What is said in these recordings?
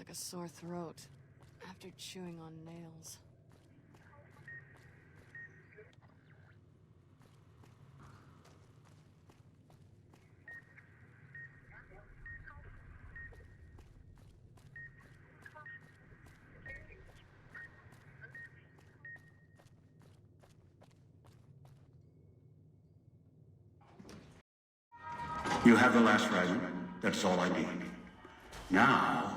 like a sore throat after chewing on nails. You have the last fragment. That's all I need. Now,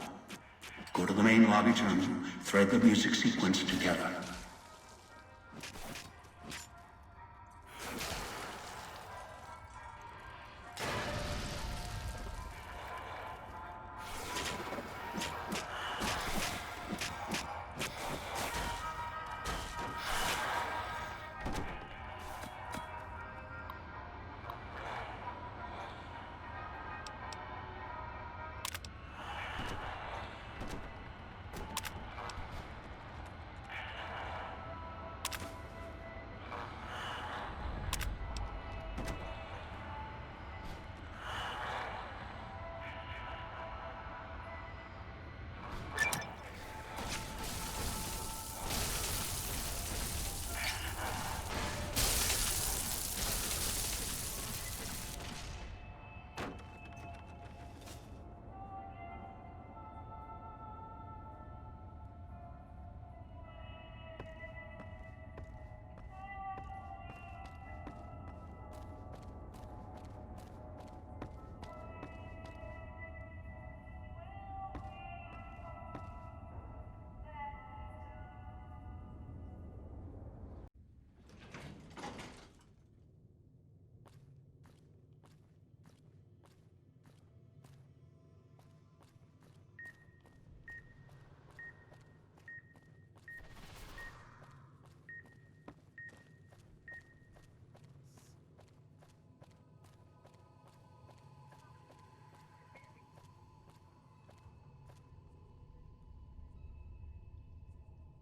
go to the main lobby terminal, thread the music sequence together.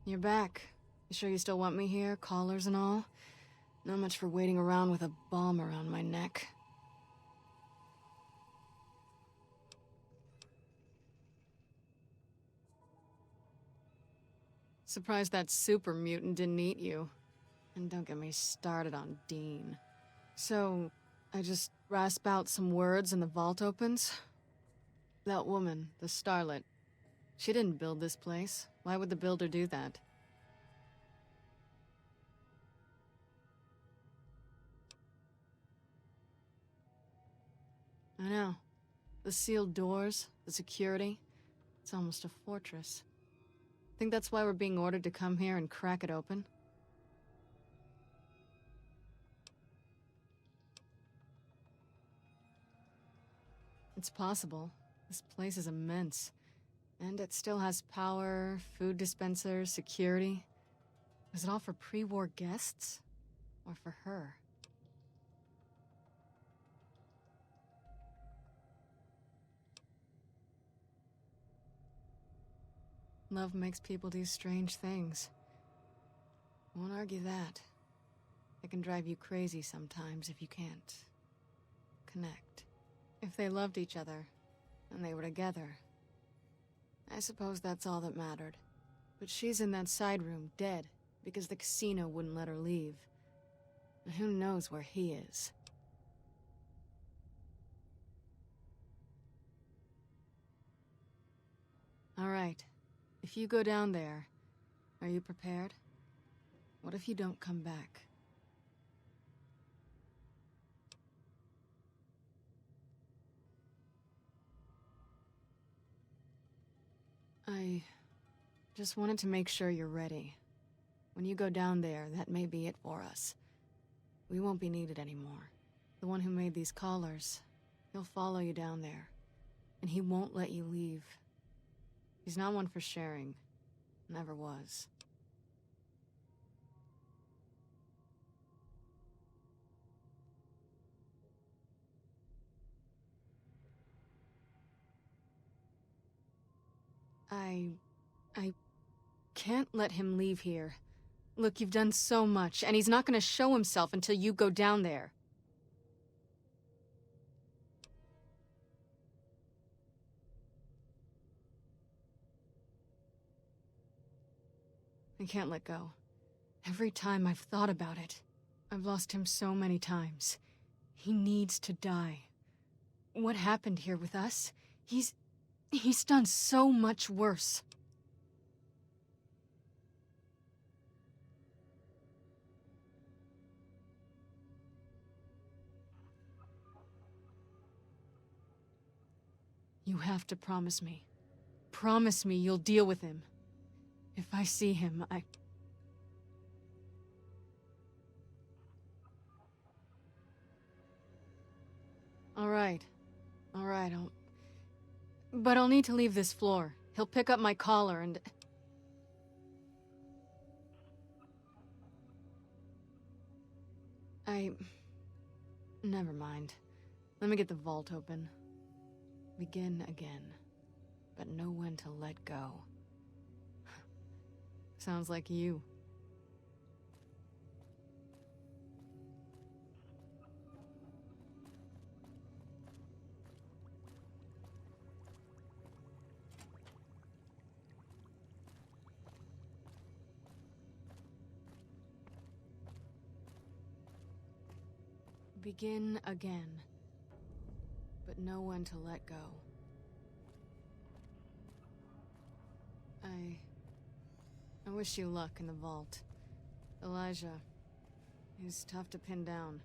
You're back. You sure you still want me here, collars and all? Not much for waiting around with a bomb around my neck. Surprised that super mutant didn't eat you. And don't get me started on Dean. So, I just rasp out some words and the vault opens? That woman, the starlet, she didn't build this place. Why would the builder do that? I know. The sealed doors, the security. It's almost a fortress. Think that's why we're being ordered to come here and crack it open? It's possible. This place is immense. And it still has power, food dispensers, security. Is it all for pre-war guests? Or for her? Love makes people do strange things. Won't argue that. It can drive you crazy sometimes if you can't connect. If they loved each other, and they were together, I suppose that's all that mattered. But she's in that side room, dead, because the casino wouldn't let her leave. And who knows where he is. All right. If you go down there, are you prepared? What if you don't come back? I just wanted to make sure you're ready. When you go down there, that may be it for us. We won't be needed anymore. The one who made these collars, he'll follow you down there. And he won't let you leave. He's not one for sharing. Never was. I can't let him leave here. Look, you've done so much, and he's not gonna show himself until you go down there. I can't let go. Every time I've thought about it, I've lost him so many times. He needs to die. What happened here with us? He's done so much worse. You have to promise me. Promise me you'll deal with him. If I see him, All right, But I'll need to leave this floor. He'll pick up my collar and... Never mind. Let me get the vault open. Begin again. But know when to let go. Sounds like you. Begin again. But know when to let go. I wish you luck in the vault. Elijah, he's tough to pin down.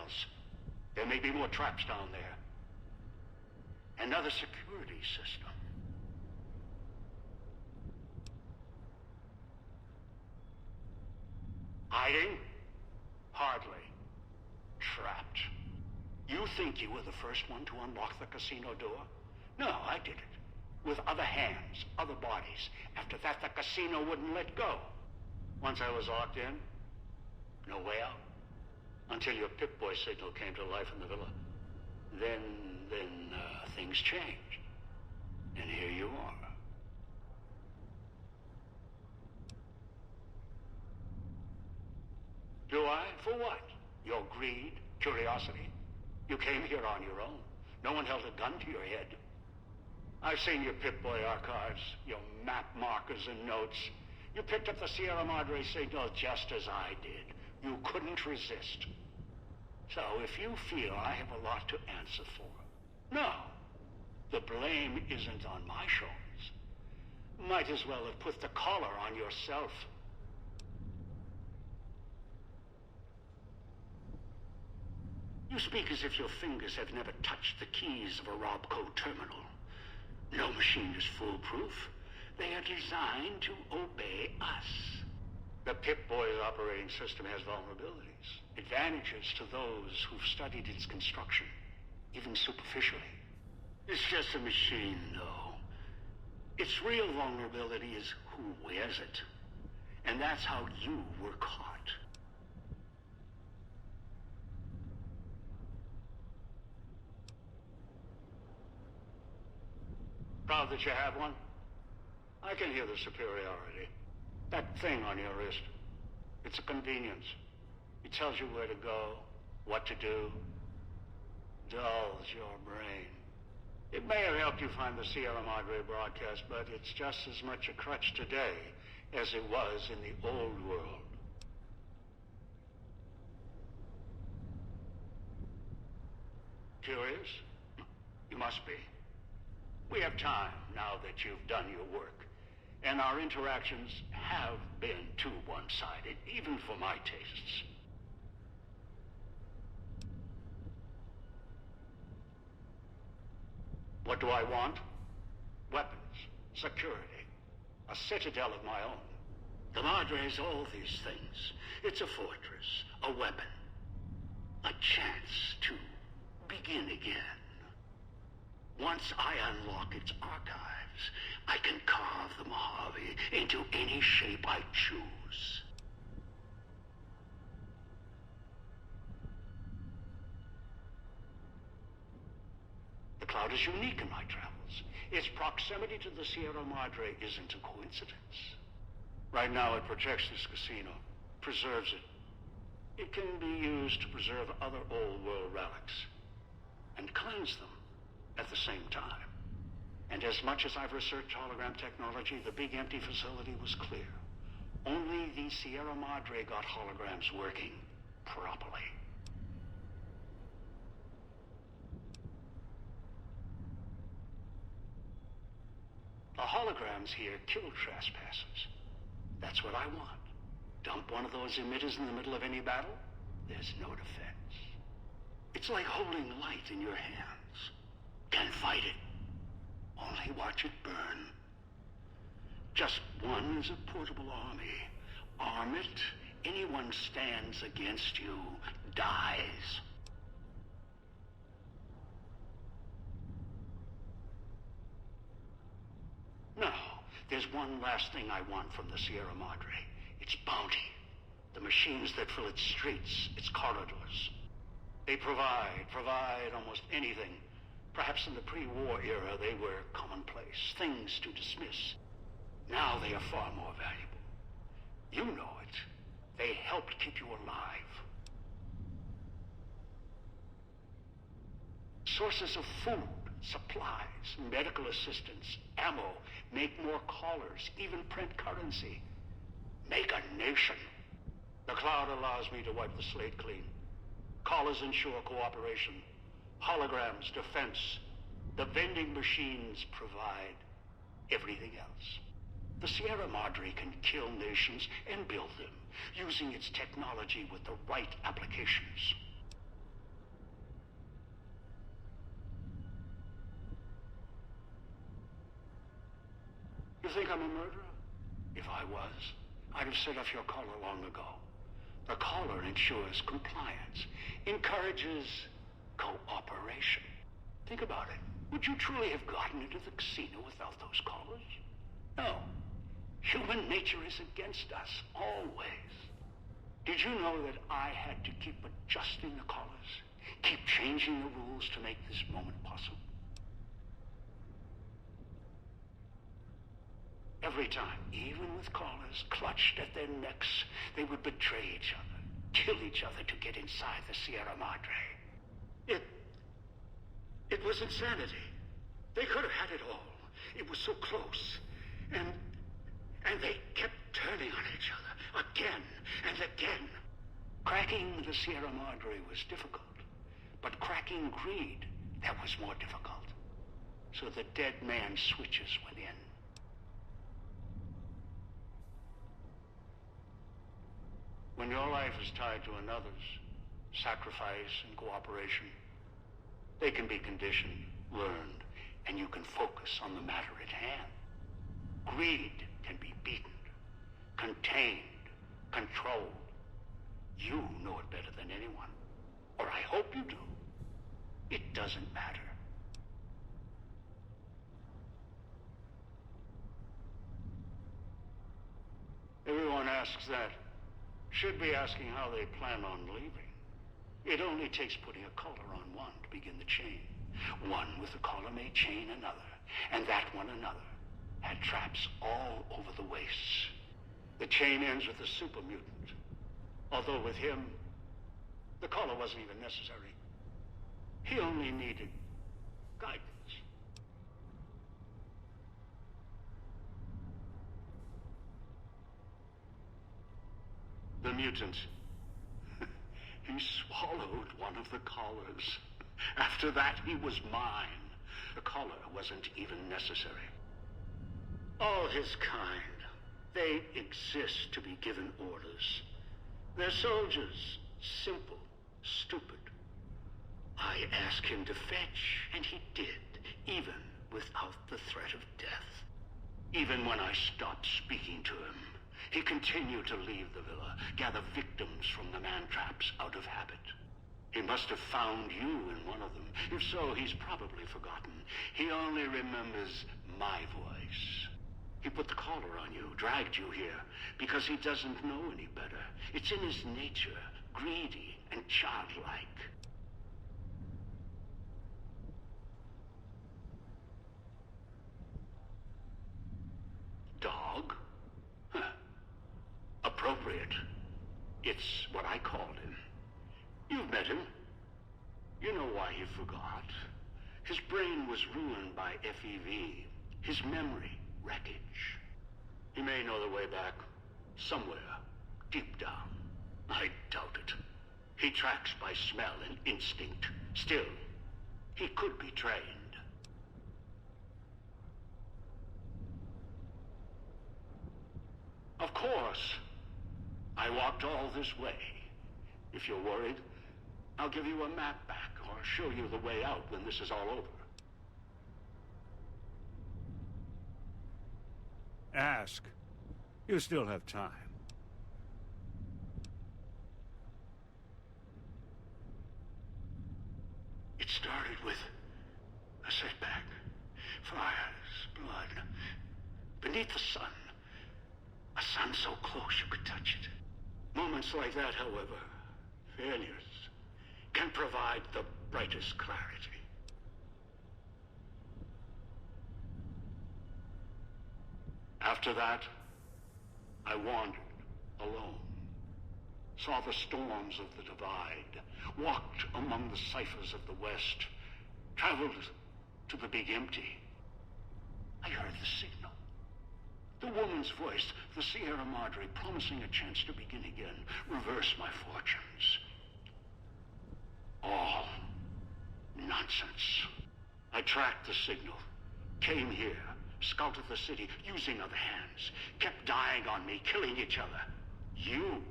else. There may be more traps down there. Another security system. Hiding? Hardly. Trapped. You think you were the first one to unlock the casino door? No, I did it. With other hands, other bodies. After that, the casino wouldn't let go. Once I was locked in, no way out. Until your Pip-Boy signal came to life in the villa. Then things changed. And here you are. Do I? For what? Your greed? Curiosity? You came here on your own. No one held a gun to your head. I've seen your Pip-Boy archives, your map markers and notes. You picked up the Sierra Madre signal just as I did. You couldn't resist. So if you feel I have a lot to answer for, no, the blame isn't on my shoulders. Might as well have put the collar on yourself. You speak as if your fingers have never touched the keys of a Robco terminal. No machine is foolproof. They are designed to obey us. The Pip-Boy's operating system has vulnerabilities, advantages to those who've studied its construction, even superficially. It's just a machine, though. Its real vulnerability is who wears it. And that's how you were caught. Proud that you have one? I can hear the superiority. That thing on your wrist. It's a convenience. It tells you where to go, what to do. Dulls your brain. It may have helped you find the Sierra Madre broadcast, but it's just as much a crutch today as it was in the old world. Curious? You must be. We have time now that you've done your work. And our interactions have been too one-sided, even for my tastes. What do I want? Weapons, security, a citadel of my own. The Madre's all these things. It's a fortress, a weapon, a chance to begin again. Once I unlock its archives, I can carve the Mojave into any shape I choose. The Cloud is unique in my travels. Its proximity to the Sierra Madre isn't a coincidence. Right now it protects this casino, preserves it. It can be used to preserve other old world relics and cleanse them at the same time. And as much as I've researched hologram technology, the big empty facility was clear. Only the Sierra Madre got holograms working properly. The holograms here kill trespassers. That's what I want. Dump one of those emitters in the middle of any battle, there's no defense. It's like holding light in your hands. Can't fight it. Only watch it burn. Just one is a portable army. Arm it, anyone stands against you dies. No, there's one last thing I want from the Sierra Madre. Its bounty. The machines that fill its streets, its corridors. They provide almost anything. Perhaps in the pre-war era, they were commonplace, things to dismiss. Now they are far more valuable. You know it. They helped keep you alive. Sources of food, supplies, medical assistance, ammo, make more callers, even print currency. Make a nation. The Cloud allows me to wipe the slate clean. Callers ensure cooperation. Holograms, defense. The vending machines provide everything else. The Sierra Madre can kill nations and build them, using its technology with the right applications. think I'm a murderer? If I was, I'd have set off your collar long ago. The collar ensures compliance, encourages cooperation. Think about it. Would you truly have gotten into the casino without those collars? No. Human nature is against us, always. Did you know that I had to keep adjusting the collars? Keep changing the rules to make this moment possible? Every time, even with collars clutched at their necks, they would betray each other, kill each other to get inside the Sierra Madre. It was insanity. They could have had it all. It was so close. And they kept turning on each other, again and again. Cracking the Sierra Madre was difficult, but cracking greed, that was more difficult. So the dead man switches within. When your life is tied to another's, sacrifice and cooperation, they can be conditioned, learned, and you can focus on the matter at hand. Greed can be beaten, contained, controlled. You know it better than anyone, or I hope you do. It doesn't matter. Everyone asks that. Should be asking how they plan on leaving. It only takes putting a collar on one to begin the chain. One with a collar may chain another, and that one another. Had traps all over the waists. The chain ends with the super mutant. Although with him, the collar wasn't even necessary. He only needed guidance. The mutant. He swallowed one of the collars. After that, he was mine. The collar wasn't even necessary. All his kind, they exist to be given orders. They're soldiers, simple, stupid. I asked him to fetch, and he did, even without the threat of death. Even when I stopped speaking to him, he continued to leave the villa, gather victims from the man-traps out of habit. He must have found you in one of them. If so, he's probably forgotten. He only remembers my voice. He put the collar on you, dragged you here, because he doesn't know any better. It's in his nature, greedy and childlike. Dog? Huh. Appropriate. It's what I called him. You've met him. You know why he forgot. His brain was ruined by FEV. His memory, wreckage. He may know the way back, somewhere, deep down. I doubt it. He tracks by smell and instinct. Still, he could be trained. Of course. I walked all this way. If you're worried, I'll give you a map back or show you the way out when this is all over. Ask. You still have time. It started with a setback. Fires, blood. Beneath the sun. A sun so close you could touch it. Moments like that, however, failures, can provide the brightest clarity. After that, I wandered alone, saw the storms of the divide, walked among the ciphers of the West, traveled to the big empty. I heard the signal. The woman's voice, the Sierra Madre, promising a chance to begin again, reverse my fortunes. All nonsense. I tracked the signal, came here, scouted the city using other hands, kept dying on me, killing each other. You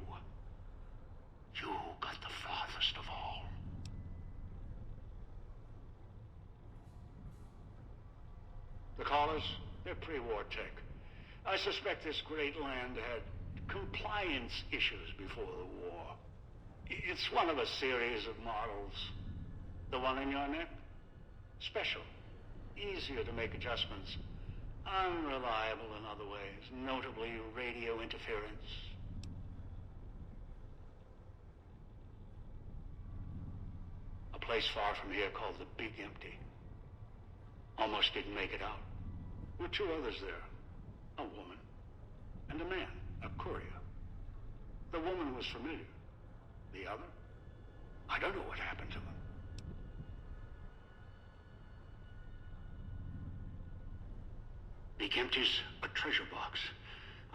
got the farthest of all. The collars, they're pre-war tech. I suspect this great land had compliance issues before the war. It's one of a series of models. The one in your neck? Special. Easier to make adjustments. Unreliable in other ways, notably radio interference. A place far from here called the Big Empty. Almost didn't make it out. There were two others there. A woman and a man, a courier. The woman was familiar. The other? I don't know what happened to them. Big Empty's a treasure box.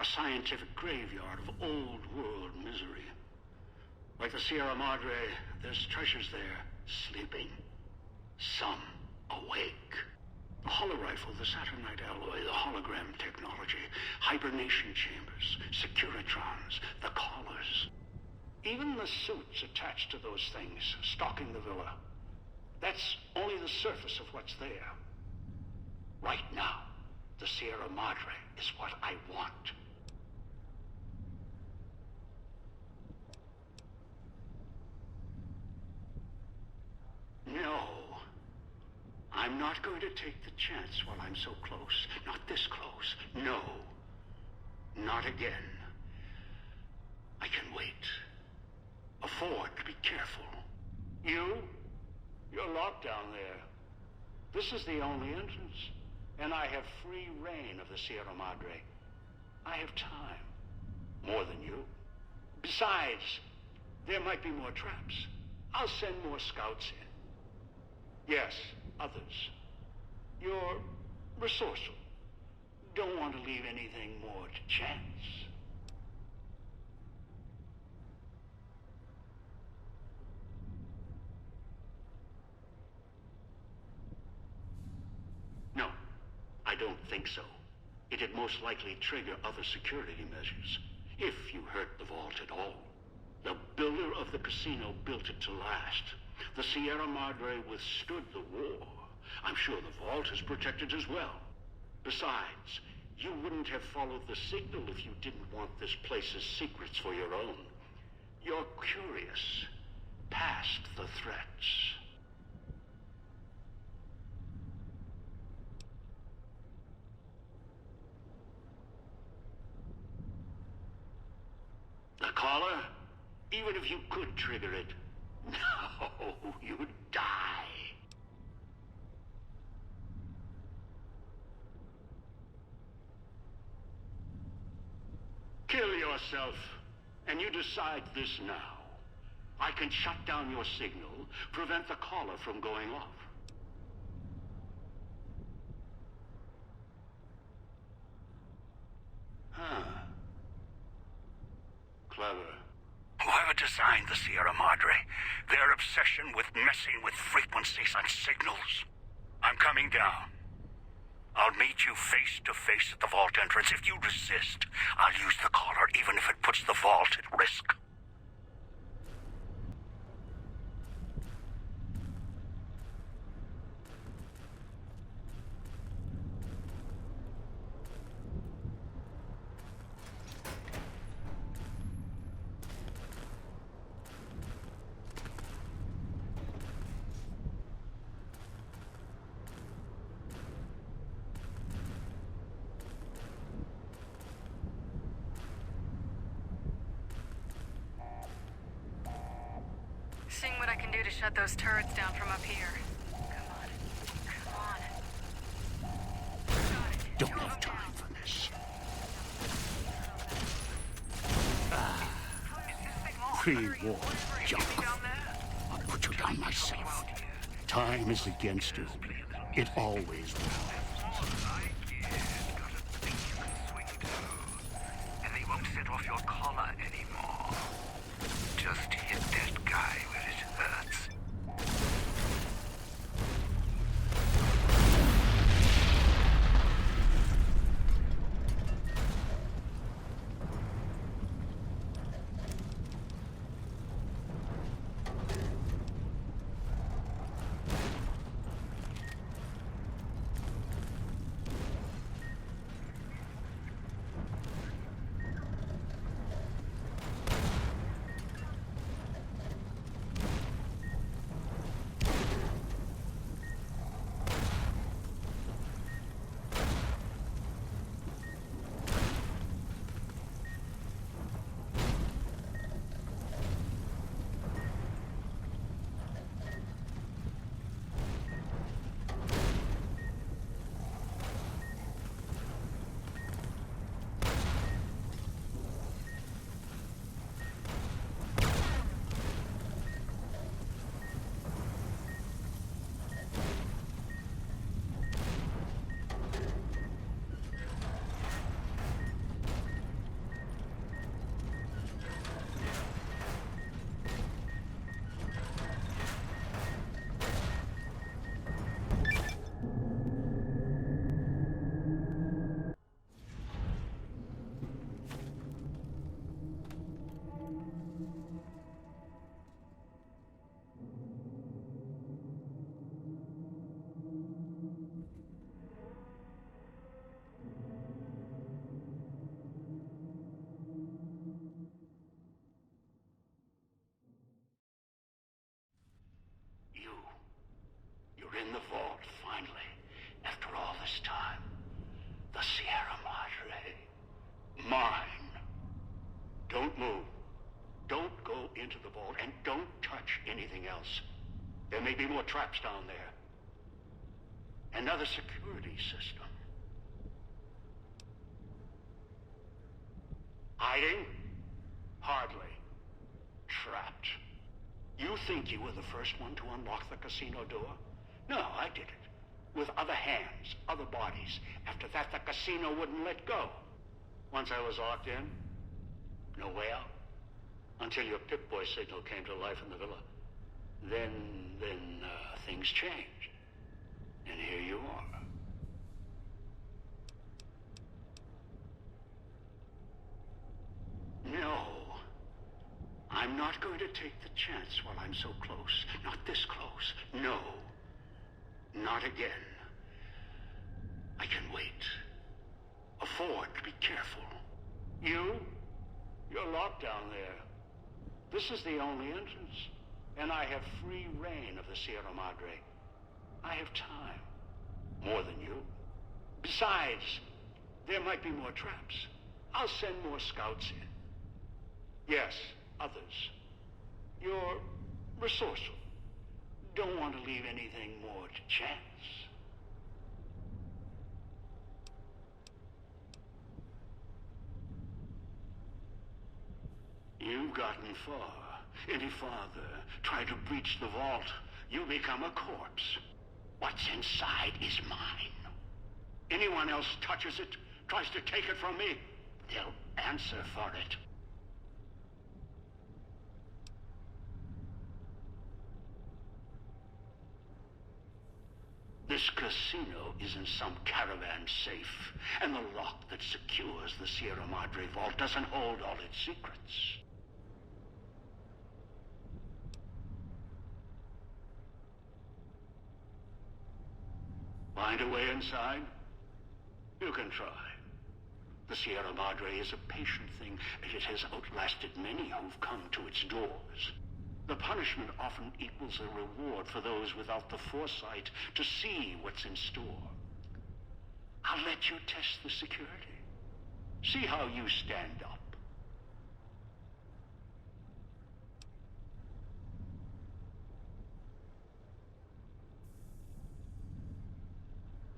A scientific graveyard of old world misery. Like the Sierra Madre, there's treasures there, sleeping. Some awake. The holorifle, the Saturnite alloy, the hologram technology, hibernation chambers, securitrons, the collars. Even the suits attached to those things, stalking the villa. That's only the surface of what's there. Right now, the Sierra Madre is what I want. No. I'm not going to take the chance while I'm so close. Not this close. No. Not again. I can wait. Afford to be careful. You're locked down there. This is the only entrance. And I have free reign of the Sierra Madre. I have time. More than you. Besides, there might be more traps. I'll send more scouts in. Yes, others. You're resourceful. Don't want to leave anything more to chance. No, I don't think so. It'd most likely trigger other security measures, if you hurt the vault at all. The builder of the casino built it to last. The Sierra Madre withstood the war. I'm sure the vault is protected as well. Besides, you wouldn't have followed the signal if you didn't want this place's secrets for your own. You're curious, past the threats. The collar? Even if you could trigger it, no, you'd die. Kill yourself, and you decide this now. I can shut down your signal, prevent the collar from going off. Huh. Clever. Whoever designed the Sierra Madre, their obsession with messing with frequencies and signals. I'm coming down. I'll meet you face to face at the vault entrance. If you resist, I'll use the collar even if it puts the vault at risk. Seeing what I can do to shut those turrets down from up here. Come on. Got it. Don't have time for this. Pre-war Junk. I'll put you down myself. Time is against you. It always will. And they won't set off your collar anymore. Just hit that guy where it hurts. There may be more traps down there. Another security system. Hiding? Hardly. Trapped. You think you were the first one to unlock the casino door? No, I did it. With other hands, other bodies. After that, the casino wouldn't let go. Once I was locked in, no way out. Until your Pip-Boy signal came to life in the villa. Then things changed. And here you are. No. I'm not going to take the chance while I'm so close. Not this close. No. Not again. I can wait. Afford to be careful. You're locked down there. This is the only entrance. And I have free reign of the Sierra Madre. I have time. More than you. Besides, there might be more traps. I'll send more scouts in. Yes, others. You're resourceful. Don't want to leave anything more to chance. You've gotten far. Any farther, try to breach the vault, you'll become a corpse. What's inside is mine. Anyone else touches it, tries to take it from me, they'll answer for it. This casino isn't some caravan safe, and the lock that secures the Sierra Madre vault doesn't hold all its secrets. Find a way inside? You can try. The Sierra Madre is a patient thing, and it has outlasted many who've come to its doors. The punishment often equals a reward for those without the foresight to see what's in store. I'll let you test the security. See how you stand up.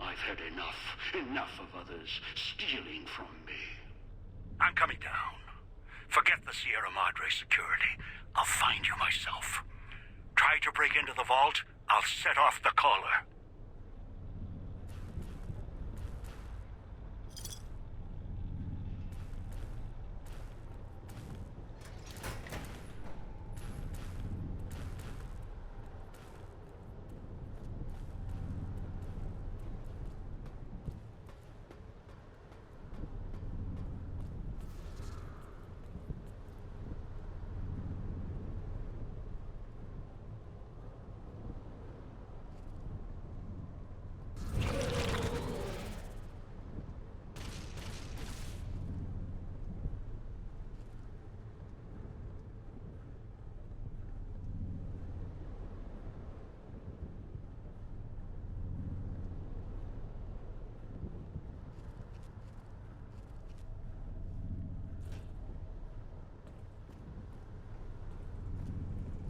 I've had enough of others stealing from me. I'm coming down. Forget the Sierra Madre security. I'll find you myself. Try to break into the vault, I'll set off the caller.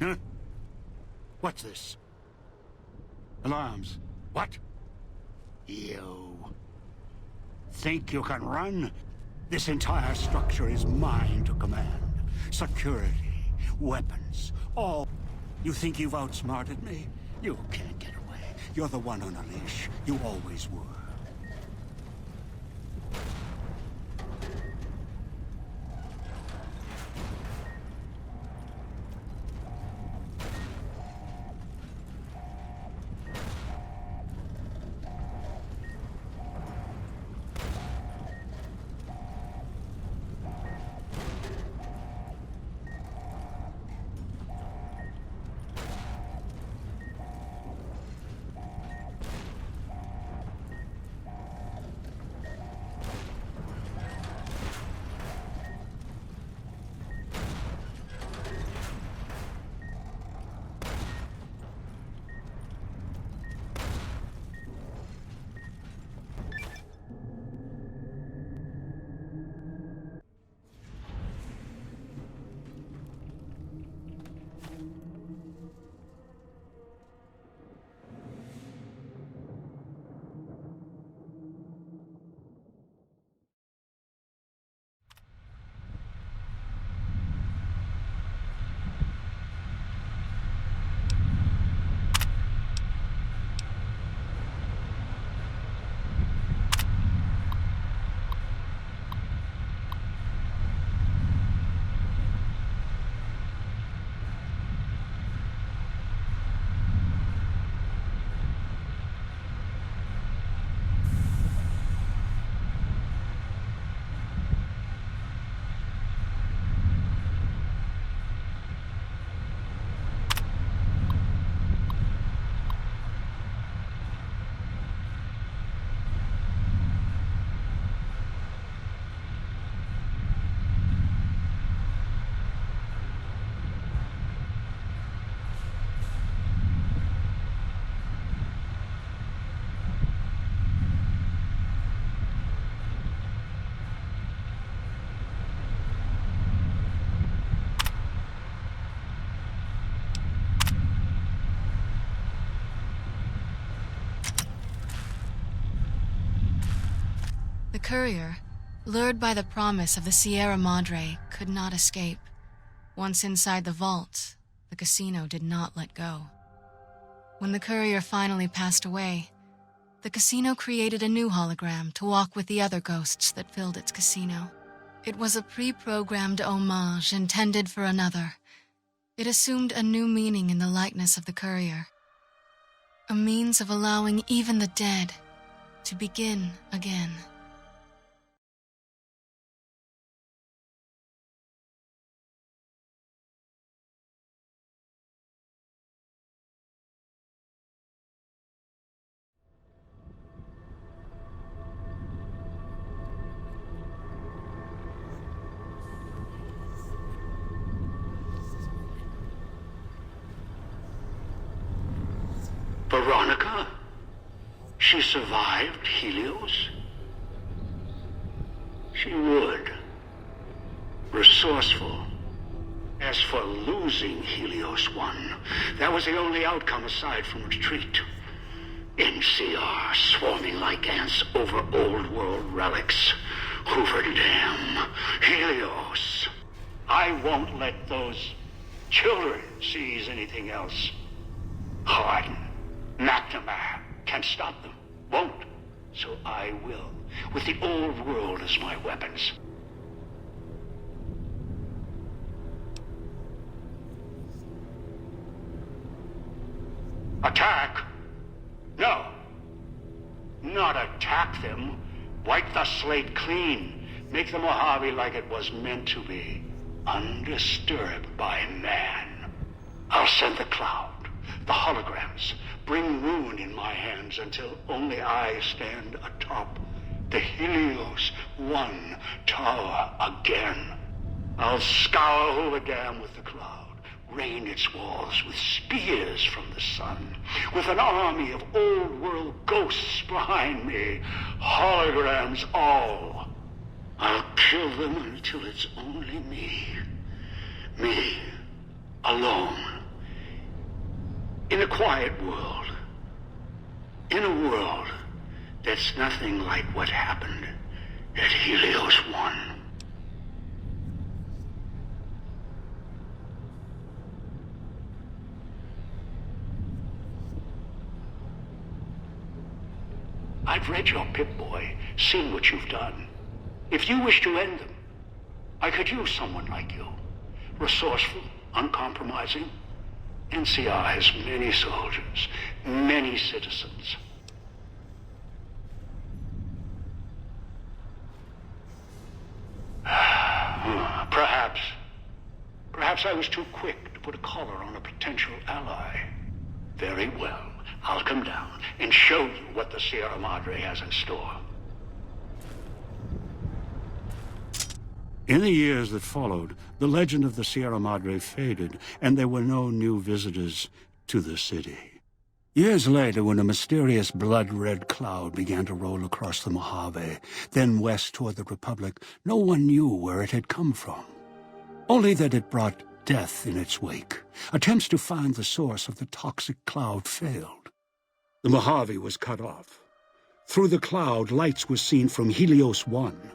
Huh? What's this? Alarms. What? You think you can run? This entire structure is mine to command. Security, weapons, all. You think you've outsmarted me? You can't get away. You're the one on a leash. You always were. The courier, lured by the promise of the Sierra Madre, could not escape. Once inside the vault, the casino did not let go. When the courier finally passed away, the casino created a new hologram to walk with the other ghosts that filled its casino. It was a pre-programmed homage intended for another. It assumed a new meaning in the likeness of the courier, a means of allowing even the dead to begin again. Veronica? She survived Helios? She would. Resourceful. As for losing Helios 1, that was the only outcome aside from retreat. NCR swarming like ants over old world relics. Hoover Dam. Helios. I won't let those children seize anything else. Harden. McNamara can't stop them. Won't. So I will. With the old world as my weapons. Attack? No. Not attack them. Wipe the slate clean. Make the Mojave like it was meant to be. Undisturbed by man. I'll send the cloud. The holograms. Bring ruin in my hands until only I stand atop the Helios 1 tower again. I'll scour Hoover Dam with the cloud, rain its walls with spears from the sun, with an army of old-world ghosts behind me, holograms all. I'll kill them until it's only me. Me, alone. In a quiet world. In a world that's nothing like what happened at Helios 1. I've read your Pip-Boy, seen what you've done. If you wish to end them, I could use someone like you. Resourceful, uncompromising. NCR has many soldiers, many citizens. Perhaps I was too quick to put a collar on a potential ally. Very well. I'll come down and show you what the Sierra Madre has in store. In the years that followed, the legend of the Sierra Madre faded, and there were no new visitors to the city. Years later, when a mysterious blood-red cloud began to roll across the Mojave, then west toward the Republic, no one knew where it had come from. Only that it brought death in its wake. Attempts to find the source of the toxic cloud failed. The Mojave was cut off. Through the cloud, lights were seen from Helios 1.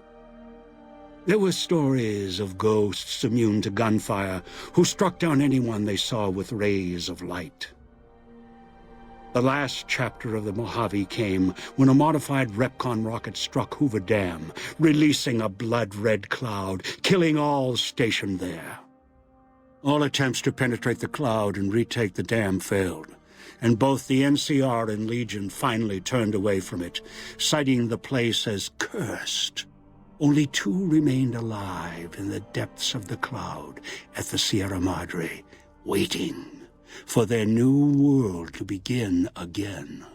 There were stories of ghosts immune to gunfire who struck down anyone they saw with rays of light. The last chapter of the Mojave came when a modified Repcon rocket struck Hoover Dam, releasing a blood-red cloud, killing all stationed there. All attempts to penetrate the cloud and retake the dam failed, and both the NCR and Legion finally turned away from it, citing the place as cursed. Only 2 remained alive in the depths of the cloud at the Sierra Madre, waiting for their new world to begin again.